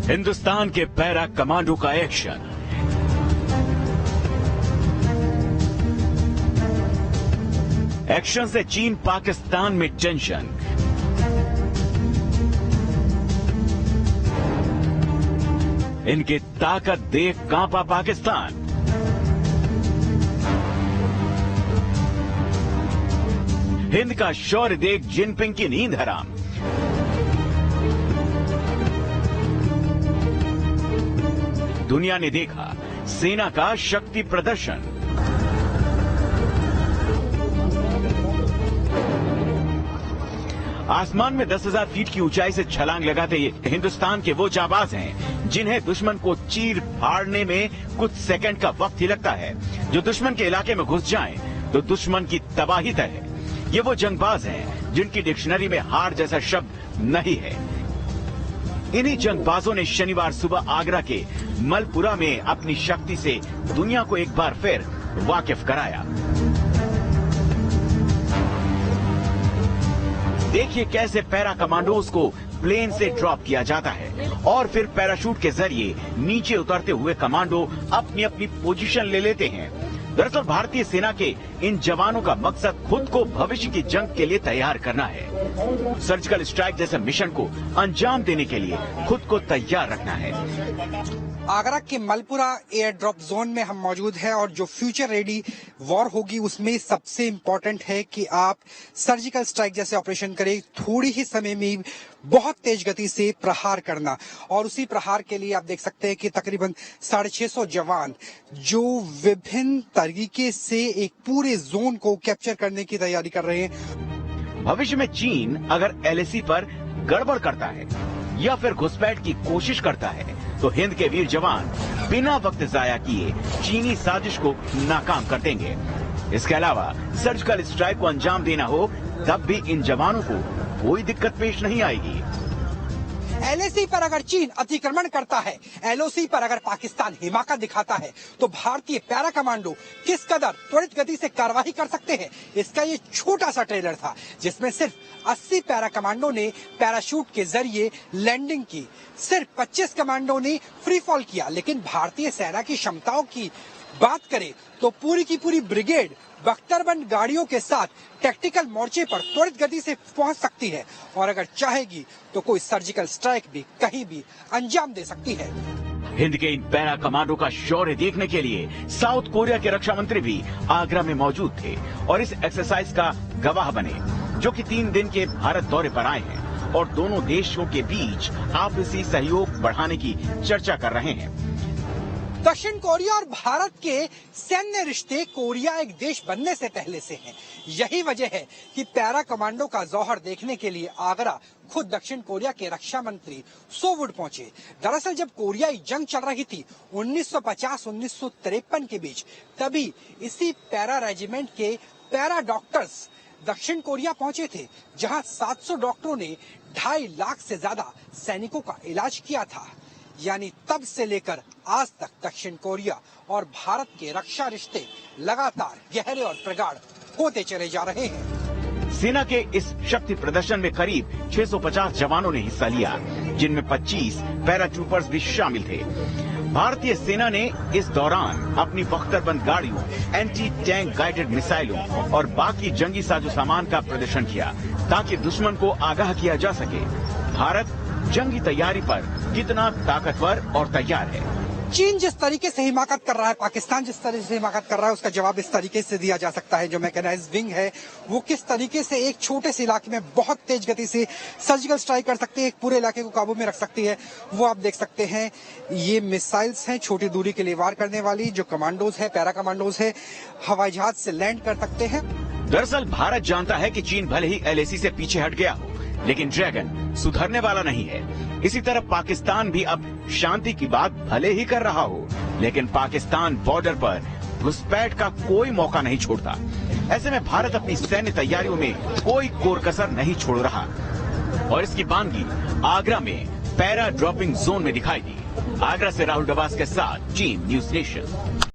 हिंदुस्तान के para commando का action. Action से चीन पाकिस्तान में टेंशन। इनकी ताकत देख कांपा पाकिस्तान। हिंद का शौर्य देख जिनपिंग की नींद हराम। दुनिया ने देखा सेना का शक्ति प्रदर्शन। आसमान में 10,000 फीट की ऊंचाई से छलांग लगाते हिंदुस्तान के वो जाबाज हैं जिन्हें दुश्मन को चीर फाड़ने में कुछ सेकंड का वक्त ही लगता है। जो दुश्मन के इलाके में घुस जाएं तो दुश्मन की तबाही तय है। ये वो जंगबाज हैं जिनकी डिक्शनरी में हार जैसा शब्द नहीं है। इन्हीं जंगबाजों ने शनिवार सुबह आगरा के मलपुरा में अपनी शक्ति से दुनिया को एक बार फिर वाकिफ कराया। देखिए कैसे पैरा कमांडोज को प्लेन से ड्रॉप किया जाता है और फिर पैराशूट के जरिए नीचे उतरते हुए कमांडो अपनी अपनी पोजीशन ले लेते हैं। दरअसल भारतीय सेना के इन जवानों का मकसद खुद को भविष्य की जंग के लिए तैयार करना है। सर्जिकल स्ट्राइक जैसे मिशन को अंजाम देने के लिए खुद को तैयार रखना है। आगरा के मलपुरा एयर ड्रॉप जोन में हम मौजूद हैं और जो फ्यूचर रेडी वॉर होगी उसमें सबसे इम्पोर्टेंट है कि आप सर्जिकल स्ट्राइक जैसे ऑपरेशन करें, थोड़ी ही समय में बहुत तेज गति से प्रहार करना। और उसी प्रहार के लिए आप देख सकते हैं कि तकरीबन 650 जवान जो विभिन्न तरीके से एक पूरे जोन को कैप्चर करने की तैयारी कर रहे हैं। भविष्य में चीन अगर एलएसी पर गड़बड़ करता है या फिर घुसपैठ की कोशिश करता है तो हिंद के वीर जवान बिना वक्त जाया किए चीनी साजिश को नाकाम कर देंगे। इसके अलावा सर्जिकल स्ट्राइक को अंजाम देना हो तब भी इन जवानों को कोई दिक्कत पेश नहीं आएगी। एलएसी पर अगर चीन अतिक्रमण करता है, एलओसी पर अगर पाकिस्तान हिमाकत दिखाता है तो भारतीय पैरा कमांडो किस कदर त्वरित गति से कार्रवाई कर सकते हैं। इसका ये छोटा सा ट्रेलर था जिसमें सिर्फ 80 पैरा कमांडो ने पैराशूट के जरिए लैंडिंग की, सिर्फ 25 कमांडो ने फ्री फॉल किया। लेकिन भारतीय सेना की क्षमताओं की बात करें तो पूरी की पूरी ब्रिगेड बख्तरबंद गाड़ियों के साथ टैक्टिकल मोर्चे पर त्वरित गति से पहुंच सकती है और अगर चाहेगी तो कोई सर्जिकल स्ट्राइक भी कहीं भी अंजाम दे सकती है। हिंद के इन पैरा कमांडो का शौर्य देखने के लिए साउथ कोरिया के रक्षा मंत्री भी आगरा में मौजूद थे और इस एक्सरसाइज का गवाह बने, जो कि 3 दिन के भारत दौरे पर आए हैं और दोनों देशों के बीच आपसी सहयोग बढ़ाने की चर्चा कर रहे हैं। दक्षिण कोरिया और भारत के सैन्य रिश्ते कोरिया एक देश बनने से पहले से हैं। यही वजह है कि पैरा कमांडो का जौहर देखने के लिए आगरा खुद दक्षिण कोरिया के रक्षा मंत्री सोवुड पहुंचे। दरअसल जब कोरियाई जंग चल रही थी 1950-1953 के बीच, तभी इसी पैरा रेजिमेंट के पैरा डॉक्टर्स दक्षिण कोरिया पहुंचे थे, जहां 700 डॉक्टरों ने 2.5 लाख से ज्यादा सैनिकों का इलाज किया था। यानी तब से लेकर आज तक दक्षिण कोरिया और भारत के रक्षा रिश्ते लगातार गहरे और प्रगाढ़ होते चले जा रहे हैं। सेना के इस शक्ति प्रदर्शन में करीब 650 जवानों ने हिस्सा लिया, जिनमें 25 पैराट्रूपर्स भी शामिल थे। भारतीय सेना ने इस दौरान अपनी बख्तरबंद गाड़ियों, एंटी टैंक गाइडेड मिसाइलों और बाकी जंगी साजो सामान का प्रदर्शन किया ताकि दुश्मन को आगाह किया जा सके भारत जंगी तैयारी पर कितना ताकतवर और तैयार है। चीन जिस तरीके से हिमाकत कर रहा है, पाकिस्तान जिस तरीके से हिमाकत कर रहा है, उसका जवाब इस तरीके से दिया जा सकता है। जो मैकेनाइज्ड विंग है वो किस तरीके से एक छोटे से इलाके में बहुत तेज गति से सर्जिकल स्ट्राइक कर सकती है, एक पूरे इलाके को काबू में रख सकती है, वो आप देख सकते हैं। ये मिसाइल्स हैं छोटी दूरी के लिए वार करने वाली, जो कमांडोज है, पैरा कमांडोज है, हवाई जहाज से लैंड कर सकते हैं। दरअसल भारत जानता है कि चीन भले ही एलएसी से पीछे हट गया हो, लेकिन ड्रैगन सुधरने वाला नहीं है। इसी तरह पाकिस्तान भी अब शांति की बात भले ही कर रहा हो, लेकिन पाकिस्तान बॉर्डर पर घुसपैठ का कोई मौका नहीं छोड़ता। ऐसे में भारत अपनी सैन्य तैयारियों में कोई कोर कसर नहीं छोड़ रहा और इसकी बानगी आगरा में पैरा ड्रॉपिंग जोन में दिखाई दी। आगरा से राहुल डबास के साथ टीम न्यूज़ नेशन।